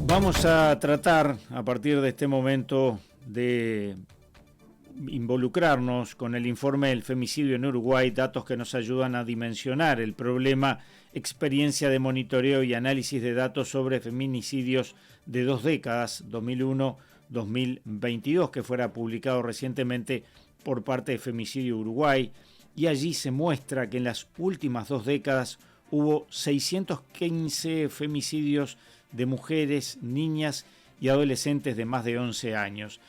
Vamos a tratar a partir de este momento de involucrarnos con el informe del femicidio en Uruguay, datos que nos ayudan a dimensionar el problema, experiencia de monitoreo y análisis de datos sobre feminicidios de 2 décadas, 2001-2022, que fuera publicado recientemente por parte de Femicidio Uruguay, y allí se muestra que en las últimas 2 décadas hubo 615 femicidios de mujeres, niñas y adolescentes de más de 11 años.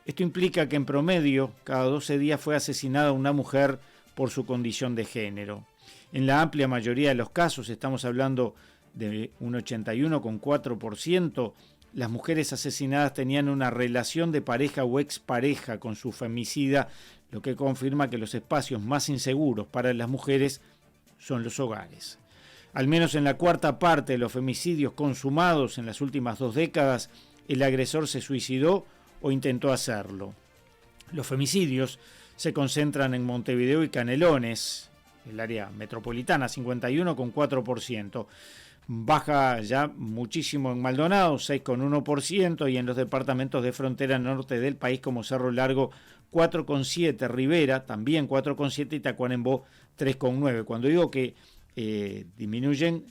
Esto implica que en promedio cada 12 días fue asesinada una mujer por su condición de género. En la amplia mayoría de los casos, estamos hablando de un 81,4%, las mujeres asesinadas tenían una relación de pareja o expareja con su femicida, lo que confirma que los espacios más inseguros para las mujeres son los hogares. Al menos en la cuarta parte de los femicidios consumados en las últimas 2 décadas, el agresor se suicidó o intentó hacerlo. Los femicidios se concentran en Montevideo y Canelones, el área metropolitana, 51,4%. Baja ya muchísimo en Maldonado, 6,1%, y en los departamentos de frontera norte del país como Cerro Largo, 4,7%, Rivera también 4,7% y Tacuarembó 3,9%. Cuando digo que disminuyen,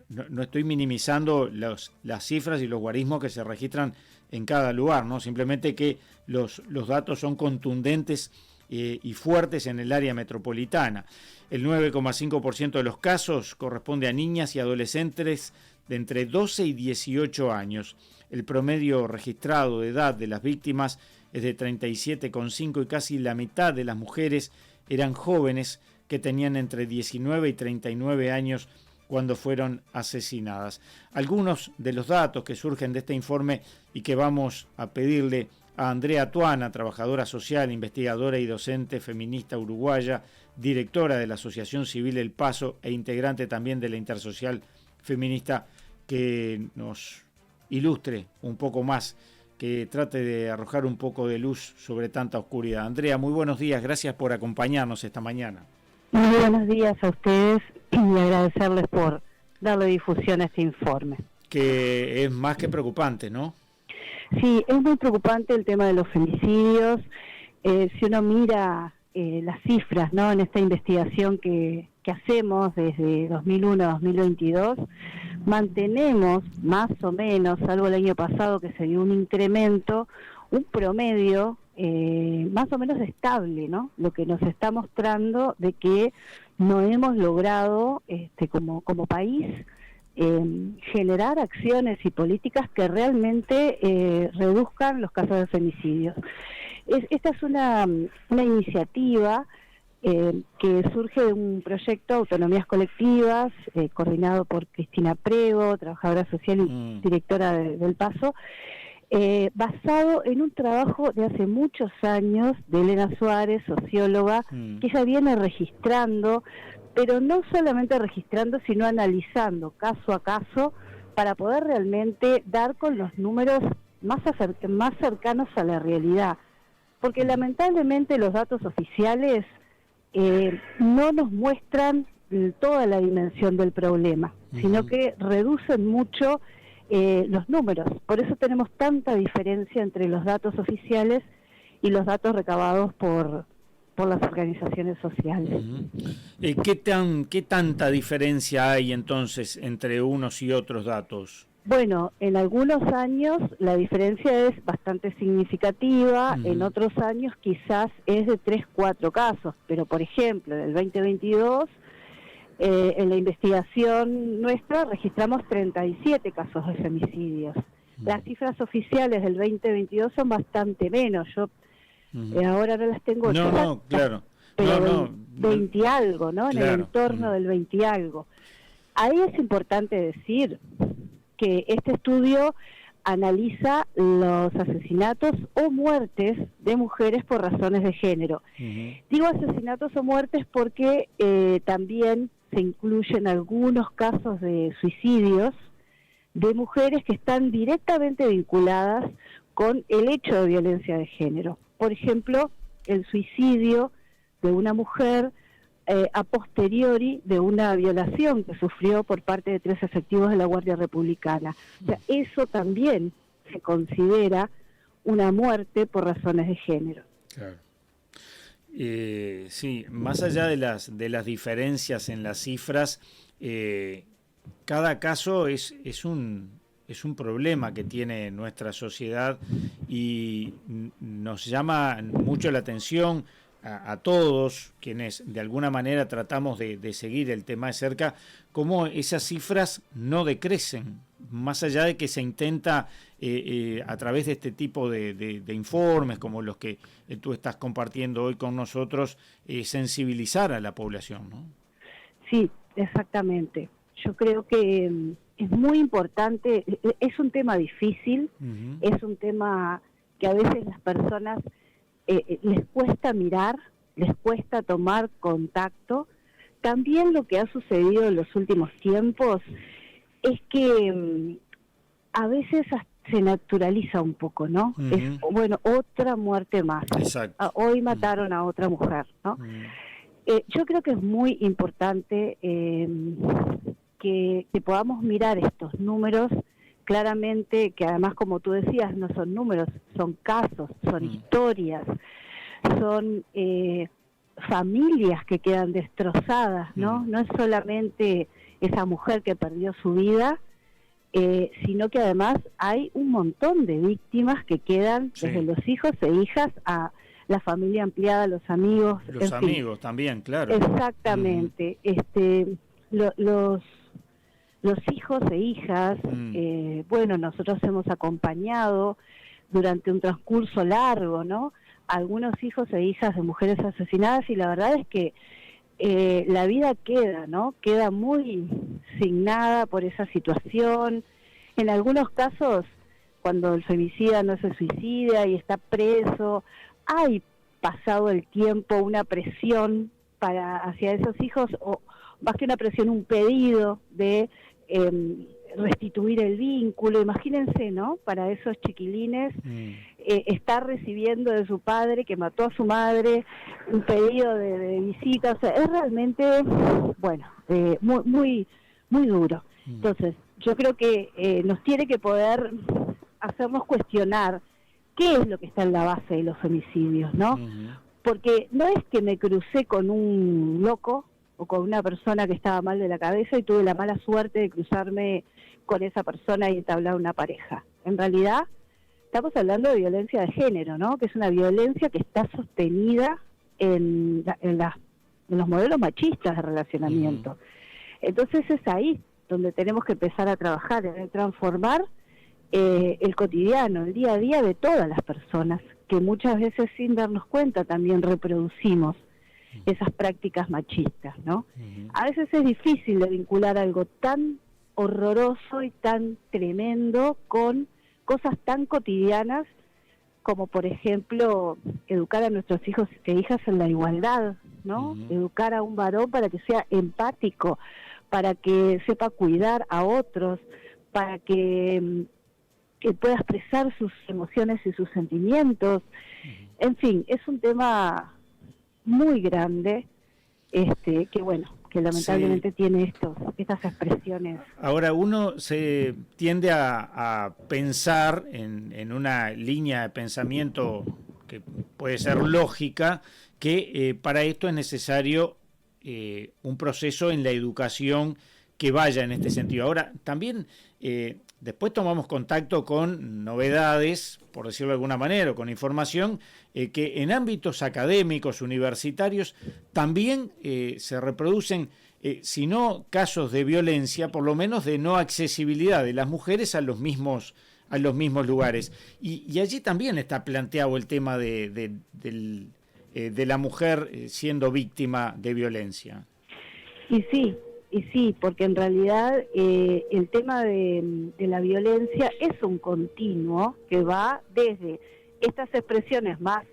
no estoy minimizando las cifras y los guarismos que se registran en cada lugar, ¿no? Simplemente que los datos son contundentes y fuertes en el área metropolitana. El 9,5% de los casos corresponde a niñas y adolescentes de entre 12 y 18 años. El promedio registrado de edad de las víctimas es de 37,5 y casi la mitad de las mujeres eran jóvenes que tenían entre 19 y 39 años cuando fueron asesinadas. Algunos de los datos que surgen de este informe y que vamos a pedirle a Andrea Tuana, trabajadora social, investigadora y docente feminista uruguaya, directora de la Asociación Civil El Paso e integrante también de la Intersocial Feminista, que nos ilustre un poco más, que trate de arrojar un poco de luz sobre tanta oscuridad. Andrea, muy buenos días, gracias por acompañarnos esta mañana. Muy buenos días a ustedes y agradecerles por darle difusión a este informe. Que es más que preocupante, ¿no? Sí, es muy preocupante el tema de los femicidios. Si uno mira las cifras, ¿no?, en esta investigación que hacemos desde 2001 a 2022, mantenemos más o menos, salvo el año pasado que se dio un incremento, un promedio más o menos estable, ¿no? Lo que nos está mostrando de que no hemos logrado como país generar acciones y políticas que realmente reduzcan los casos de femicidios. Esta es una iniciativa que surge de un proyecto Autonomías Colectivas, coordinado por Cristina Prego, trabajadora social y directora del Paso, basado en un trabajo de hace muchos años de Elena Suárez, socióloga, que ella viene registrando, pero no solamente registrando, sino analizando caso a caso para poder realmente dar con los números más cercanos a la realidad. Porque lamentablemente los datos oficiales no nos muestran toda la dimensión del problema, sino que reducen mucho los números. Por eso tenemos tanta diferencia entre los datos oficiales y los datos recabados por las organizaciones sociales. ¿Qué tanta diferencia hay entonces entre unos y otros datos? Bueno, en algunos años la diferencia es bastante significativa, en otros años quizás es de 3-4 casos, pero por ejemplo, en el 2022, en la investigación nuestra registramos 37 casos de femicidios. Las cifras oficiales del 2022 son bastante menos, yo ahora no las tengo exactas, no, claro. pero 20 y algo, ¿no? Claro. En el entorno del 20 y algo. Ahí es importante decir que este estudio analiza los asesinatos o muertes de mujeres por razones de género. Digo asesinatos o muertes porque también se incluyen algunos casos de suicidios de mujeres que están directamente vinculadas con el hecho de violencia de género. Por ejemplo, el suicidio de una mujer a posteriori de una violación que sufrió por parte de 3 efectivos de la Guardia Republicana. O sea, eso también se considera una muerte por razones de género. Claro. Sí, más allá de las diferencias en las cifras, cada caso es un problema que tiene nuestra sociedad y nos llama mucho la atención a todos quienes de alguna manera tratamos de seguir el tema de cerca, cómo esas cifras no decrecen, más allá de que se intenta a través de este tipo de informes como los que tú estás compartiendo hoy con nosotros, sensibilizar a la población, ¿no? Sí, exactamente. Yo creo que es muy importante, es un tema difícil, es un tema que a veces las personas les cuesta mirar, les cuesta tomar contacto. También lo que ha sucedido en los últimos tiempos es que a veces se naturaliza un poco, ¿no? Es, bueno, otra muerte más. Exacto. Hoy mataron a otra mujer, ¿no? Yo creo que es muy importante que podamos mirar estos números claramente, que además, como tú decías, no son números, son casos, son historias, son familias que quedan destrozadas, ¿no? No es solamente esa mujer que perdió su vida, sino que además hay un montón de víctimas que quedan, desde los hijos e hijas a la familia ampliada, los amigos. Los amigos también, claro. Exactamente. Los hijos e hijas, bueno, nosotros hemos acompañado durante un transcurso largo, ¿no?, algunos hijos e hijas de mujeres asesinadas, y la verdad es que la vida queda, ¿no?, queda muy signada por esa situación. En algunos casos, cuando el femicida no se suicida y está preso, hay pasado el tiempo una presión hacia esos hijos, o más que una presión, un pedido de restituir el vínculo. Imagínense, ¿no?, para esos chiquilines, estar recibiendo de su padre, que mató a su madre, un pedido de visita. O sea, es realmente, bueno, muy, muy, muy duro. Entonces, yo creo que nos tiene que poder hacernos cuestionar qué es lo que está en la base de los femicidios, ¿no? Porque no es que me crucé con un loco o con una persona que estaba mal de la cabeza y tuve la mala suerte de cruzarme con esa persona y entablar una pareja. En realidad, estamos hablando de violencia de género, ¿no?, que es una violencia que está sostenida en los modelos machistas de relacionamiento. Entonces es ahí donde tenemos que empezar a trabajar, en transformar el cotidiano, el día a día de todas las personas, que muchas veces sin darnos cuenta también reproducimos esas prácticas machistas, ¿no? A veces es difícil de vincular algo tan horroroso y tan tremendo con cosas tan cotidianas como, por ejemplo, educar a nuestros hijos e hijas en la igualdad, ¿no? Educar a un varón para que sea empático, para que sepa cuidar a otros, para que pueda expresar sus emociones y sus sentimientos. En fin, es un tema muy grande, que bueno, que lamentablemente tiene estas expresiones. Ahora, uno se tiende a pensar en una línea de pensamiento que puede ser lógica, que para esto es necesario un proceso en la educación que vaya en este sentido. Ahora, también después tomamos contacto con novedades, por decirlo de alguna manera, o con información que en ámbitos académicos, universitarios, también se reproducen, si no casos de violencia, por lo menos de no accesibilidad de las mujeres a los mismos lugares. Y allí también está planteado el tema de la mujer siendo víctima de violencia. Y sí, porque en realidad el tema de la violencia es un continuo que va desde estas expresiones más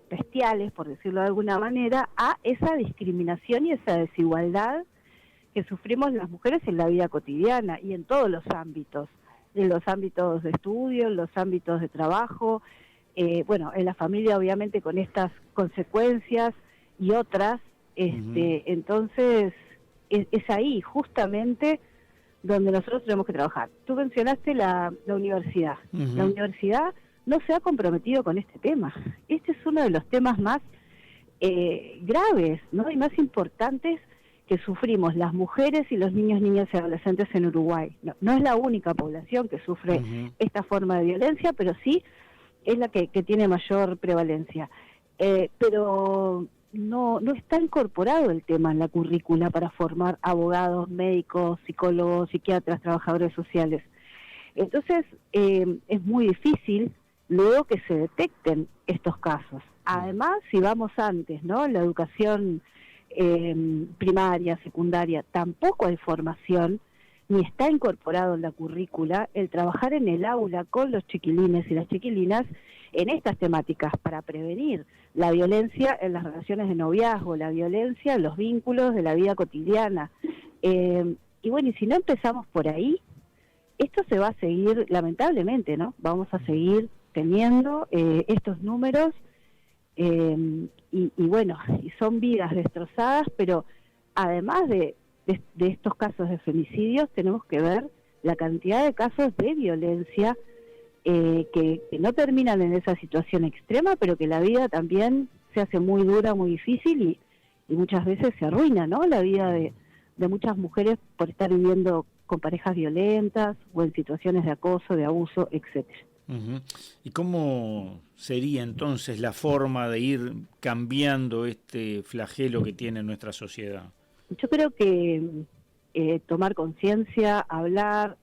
bestiales, por decirlo de alguna manera, a esa discriminación y esa desigualdad que sufrimos las mujeres en la vida cotidiana y en todos los ámbitos, en los ámbitos de estudio, en los ámbitos de trabajo, bueno, en la familia obviamente con estas consecuencias, y otras, entonces es ahí justamente donde nosotros tenemos que trabajar. Tú mencionaste la universidad. La universidad no se ha comprometido con este tema. Este es uno de los temas más graves, ¿no? Y más importantes que sufrimos las mujeres y los niños, niñas y adolescentes en Uruguay. No es la única población que sufre esta forma de violencia, pero sí es la que tiene mayor prevalencia. Pero no está incorporado el tema en la currícula para formar abogados, médicos, psicólogos, psiquiatras, trabajadores sociales. Entonces, es muy difícil luego que se detecten estos casos. Además, si vamos antes, ¿no? La educación primaria, secundaria, tampoco hay formación, ni está incorporado en la currícula el trabajar en el aula con los chiquilines y las chiquilinas en estas temáticas para prevenir la violencia en las relaciones de noviazgo, la violencia en los vínculos de la vida cotidiana. Y bueno, y si no empezamos por ahí, esto se va a seguir, lamentablemente, ¿no? Vamos a seguir teniendo estos números y bueno, y son vidas destrozadas, pero además de estos casos de femicidios, tenemos que ver la cantidad de casos de violencia que no terminan en esa situación extrema, pero que la vida también se hace muy dura, muy difícil y muchas veces se arruina, ¿no? La vida de muchas mujeres por estar viviendo con parejas violentas o en situaciones de acoso, de abuso, etcétera. ¿Y cómo sería entonces la forma de ir cambiando este flagelo que tiene nuestra sociedad? Yo creo que tomar conciencia, hablar,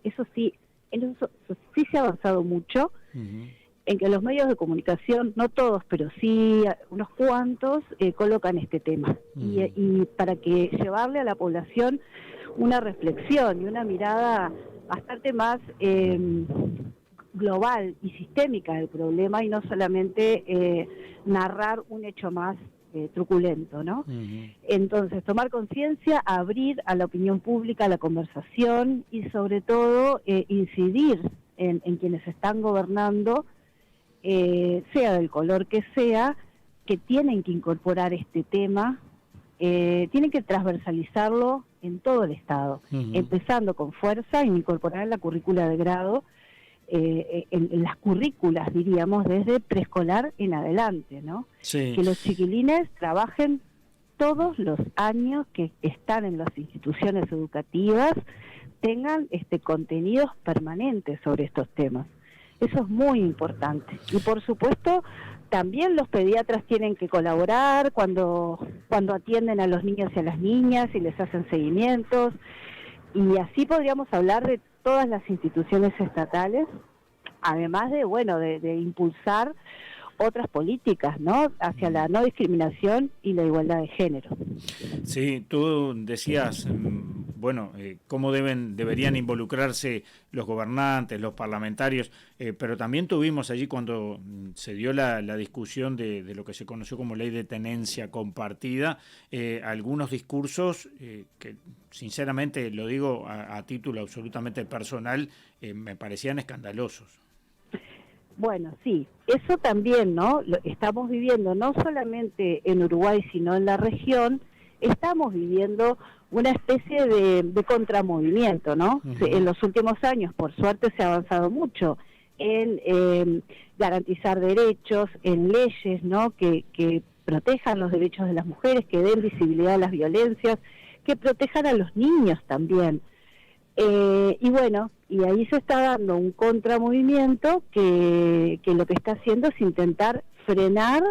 eso sí, en eso sí se ha avanzado mucho, en que los medios de comunicación, no todos, pero sí unos cuantos, colocan este tema. Y para que llevarle a la población una reflexión y una mirada bastante más global y sistémica del problema y no solamente narrar un hecho más truculento, ¿no? Entonces, tomar conciencia, abrir a la opinión pública la conversación y sobre todo incidir en quienes están gobernando, sea del color que sea, que tienen que incorporar este tema, tienen que transversalizarlo en todo el Estado, empezando con fuerza, incorporar la currícula de grado, en las currículas, diríamos, desde preescolar en adelante, ¿no? Sí. Que los chiquilines trabajen todos los años que están en las instituciones educativas, tengan contenidos permanentes sobre estos temas. Eso es muy importante. Y por supuesto, también los pediatras tienen que colaborar cuando atienden a los niños y a las niñas y les hacen seguimientos. Y así podríamos hablar de todas las instituciones estatales, además de impulsar otras políticas, ¿no? Hacia la no discriminación y la igualdad de género. Sí, tú decías, cómo deberían involucrarse los gobernantes, los parlamentarios, pero también tuvimos allí cuando se dio la discusión de lo que se conoció como ley de tenencia compartida, algunos discursos que sinceramente, lo digo a título absolutamente personal, me parecían escandalosos. Bueno, sí, eso también, ¿no? Lo estamos viviendo no solamente en Uruguay, sino en la región, estamos viviendo una especie de contramovimiento, ¿no? En los últimos años, por suerte, se ha avanzado mucho en garantizar derechos, en leyes, ¿no? Que protejan los derechos de las mujeres, que den visibilidad a las violencias, que protejan a los niños también. Y ahí se está dando un contramovimiento que lo que está haciendo es intentar frenar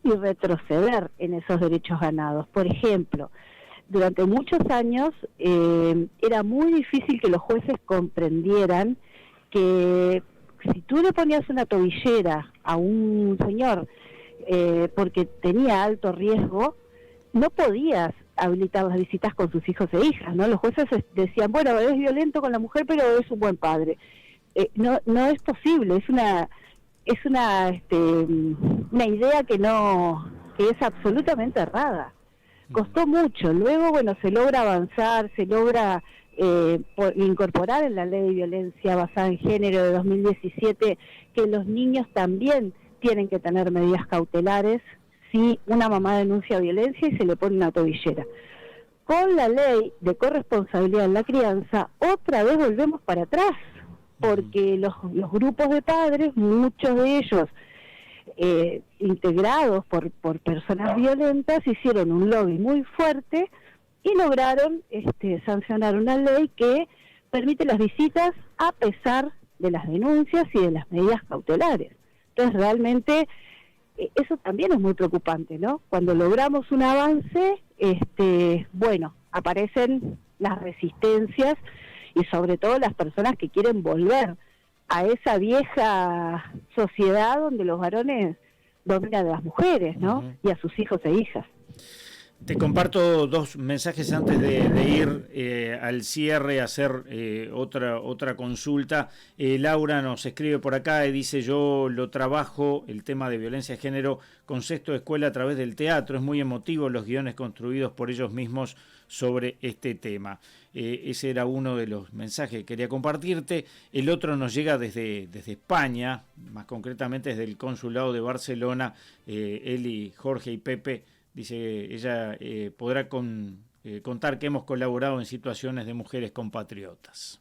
y retroceder en esos derechos ganados. Por ejemplo, durante muchos años era muy difícil que los jueces comprendieran que si tú le ponías una tobillera a un señor porque tenía alto riesgo, no podías habilitar las visitas con sus hijos e hijas, ¿no? Los jueces decían, bueno, es violento con la mujer, pero es un buen padre. No es posible, es una idea que es absolutamente errada. Costó mucho, luego, se logra avanzar, se logra incorporar en la ley de violencia basada en género de 2017 que los niños también tienen que tener medidas cautelares si una mamá denuncia violencia y se le pone una tobillera. Con la ley de corresponsabilidad en la crianza, otra vez volvemos para atrás, porque los grupos de padres, muchos de ellos integrados por personas violentas, hicieron un lobby muy fuerte y lograron sancionar una ley que permite las visitas a pesar de las denuncias y de las medidas cautelares. Entonces realmente eso también es muy preocupante, ¿no? Cuando logramos un avance, aparecen las resistencias y sobre todo las personas que quieren volver a esa vieja sociedad donde los varones dominan a las mujeres, ¿no? Y a sus hijos e hijas. Te comparto dos mensajes antes de ir al cierre a hacer otra consulta. Laura nos escribe por acá y dice: yo lo trabajo, el tema de violencia de género, con sexto de escuela a través del teatro. Es muy emotivo los guiones construidos por ellos mismos sobre este tema. Ese era uno de los mensajes que quería compartirte. El otro nos llega desde España, más concretamente desde el Consulado de Barcelona. Eli, Jorge y Pepe. Dice, ella podrá contar que hemos colaborado en situaciones de mujeres compatriotas.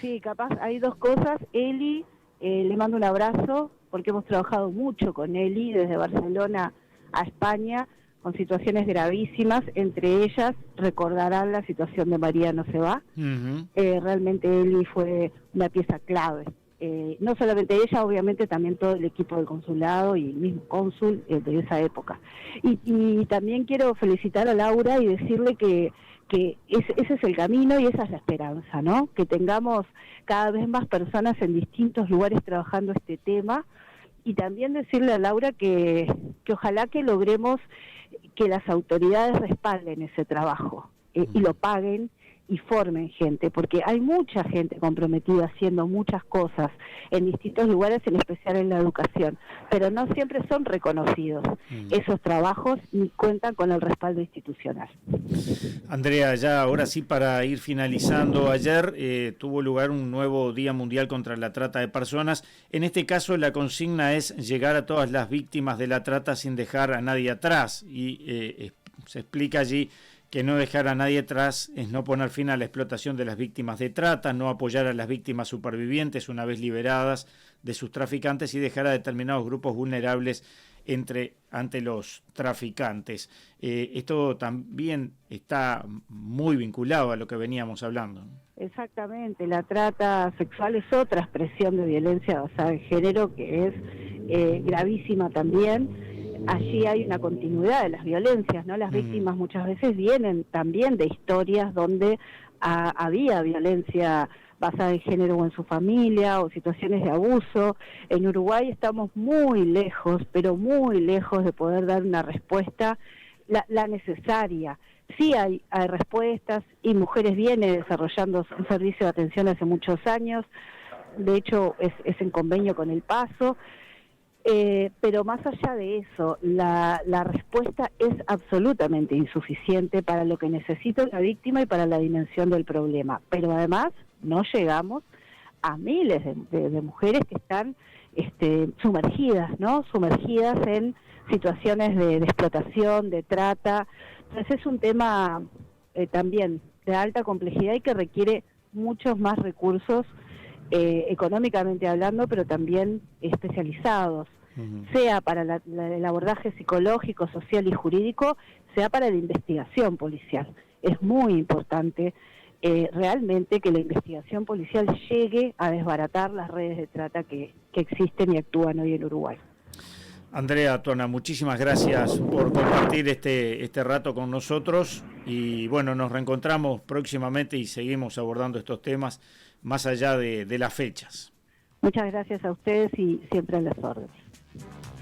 Sí, capaz hay dos cosas. Eli, le mando un abrazo, porque hemos trabajado mucho con Eli, desde Barcelona a España, con situaciones gravísimas. Entre ellas, recordarán la situación de María No Se Va. Realmente Eli fue una pieza clave. No solamente ella, obviamente también todo el equipo del consulado y el mismo cónsul de esa época. Y también quiero felicitar a Laura y decirle que ese es el camino y esa es la esperanza, ¿no? Que tengamos cada vez más personas en distintos lugares trabajando este tema, y también decirle a Laura que ojalá que logremos que las autoridades respalden ese trabajo y lo paguen y formen gente, porque hay mucha gente comprometida haciendo muchas cosas en distintos lugares, en especial en la educación, pero no siempre son reconocidos esos trabajos ni cuentan con el respaldo institucional. Andrea, ya ahora sí para ir finalizando, ayer tuvo lugar un nuevo Día Mundial contra la Trata de Personas. En este caso la consigna es llegar a todas las víctimas de la trata sin dejar a nadie atrás, y se explica allí que no dejar a nadie atrás es no poner fin a la explotación de las víctimas de trata, no apoyar a las víctimas supervivientes una vez liberadas de sus traficantes y dejar a determinados grupos vulnerables ante los traficantes. Esto también está muy vinculado a lo que veníamos hablando. Exactamente, la trata sexual es otra expresión de violencia basada en género que es gravísima también. Allí hay una continuidad de las violencias, ¿no? Las víctimas muchas veces vienen también de historias donde había violencia basada en género o en su familia, o situaciones de abuso. En Uruguay estamos muy lejos, pero muy lejos de poder dar una respuesta la necesaria. Sí hay respuestas, y Mujeres viene desarrollando un servicio de atención hace muchos años. De hecho es en convenio con El Paso. Pero más allá de eso, la respuesta es absolutamente insuficiente para lo que necesita la víctima y para la dimensión del problema. Pero además no llegamos a miles de mujeres que están sumergidas, ¿no? Sumergidas en situaciones de explotación, de trata. Entonces es un tema también de alta complejidad y que requiere muchos más recursos, económicamente hablando, pero también especializados, sea para el abordaje psicológico, social y jurídico, sea para la investigación policial. Es muy importante realmente que la investigación policial llegue a desbaratar las redes de trata que existen y actúan hoy en Uruguay. Andrea Tona, muchísimas gracias por compartir este rato con nosotros, y bueno, nos reencontramos próximamente y seguimos abordando estos temas más allá de las fechas. Muchas gracias a ustedes y siempre a las órdenes.